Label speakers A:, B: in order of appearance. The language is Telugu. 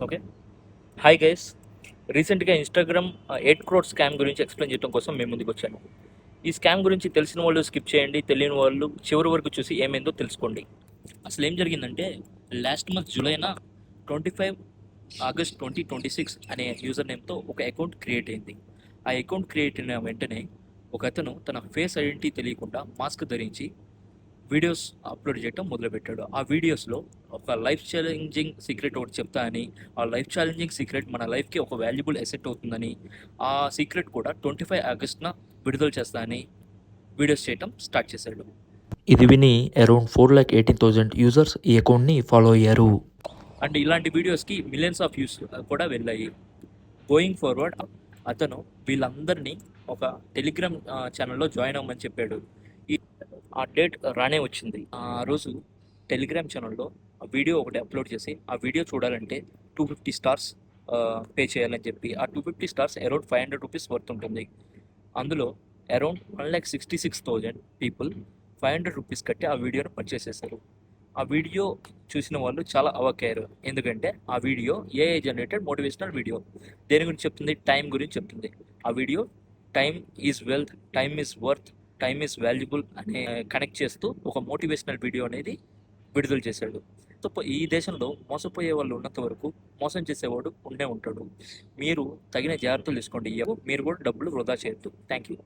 A: ఓకే. Hi guys. రీసెంట్గా ఇన్స్టాగ్రామ్ 8 crore స్కామ్ గురించి ఎక్స్ప్లెయిన్ చేయడం కోసం మేము ముందుకు వచ్చాను. ఈ స్కామ్ గురించి తెలిసిన వాళ్ళు స్కిప్ చేయండి, తెలియని వాళ్ళు చివరి వరకు చూసి ఏమైందో తెలుసుకోండి. అసలు ఏం జరిగిందంటే, లాస్ట్ మంత్ జూలైన 25 ఆగస్ట్ 2026 అనే యూజర్ నేమ్తో ఒక అకౌంట్ క్రియేట్ అయింది. ఆ అకౌంట్ క్రియేట్ అయిన వెంటనే ఒక అతను తన ఫేస్ ఐడెంటిటీ తెలియకుండా మాస్క్ ధరించి వీడియోస్ అప్లోడ్ చేయడం మొదలుపెట్టాడు. ఆ వీడియోస్లో ఒక లైఫ్ ఛాలెంజింగ్ సీక్రెట్ ఒకటి చెప్తా అని, ఆ లైఫ్ ఛాలెంజింగ్ సీక్రెట్ మన లైఫ్కి ఒక వాల్యుబుల్ అసెట్ అవుతుందని, ఆ సీక్రెట్ కూడా 25 ఆగస్ట్న విడుదల చేస్తా అని వీడియోస్ చేయటం స్టార్ట్ చేశాడు.
B: ఇది విని అరౌండ్ 4,18,000 యూజర్స్ ఈ అకౌంట్ని ఫాలో అయ్యారు.
A: అండ్ ఇలాంటి వీడియోస్కి మిలియన్స్ ఆఫ్ వ్యూస్ కూడా వెళ్ళాయి. గోయింగ్ ఫార్వర్డ్ అతను వీళ్ళందరినీ ఒక టెలిగ్రామ్ ఛానల్లో జాయిన్ అవ్వమని చెప్పాడు. ఈ ఆ డేట్ రానే వచ్చింది. ఆ రోజు టెలిగ్రామ్ ఛానల్లో ఆ వీడియో ఒకటి అప్లోడ్ చేసి, ఆ వీడియో చూడాలంటే 250 స్టార్స్ పే చేయాలని చెప్పి, ఆ 250 స్టార్స్ అరౌండ్ 500 రూపీస్ వర్త్ ఉంటుంది. అందులో అరౌండ్ 1,66,000 పీపుల్ 500 రూపీస్ కట్టి ఆ వీడియోని పర్చేస్ చేశారు. ఆ వీడియో చూసిన వాళ్ళు చాలా అవాక్కయ్యారు. ఎందుకంటే ఆ video AI generated motivational video. దేని గురించి చెప్తుంది? టైం గురించి చెప్తుంది. ఆ video time is wealth, time is worth, time is valuable అనే కనెక్ట్ చేస్తూ ఒక మోటివేషనల్ వీడియో అనేది విడుదల చేశాడు. సో ఈ దేశంలో మోసపోయే వాళ్ళు ఉన్నంత వరకు మోసం చేసేవాడు ఉండే ఉంటాడు. మీరు తగిన జాగ్రత్తలు తీసుకోండి. మీరు కూడా డబ్బులు వృధా చేయొద్దు. Thank you.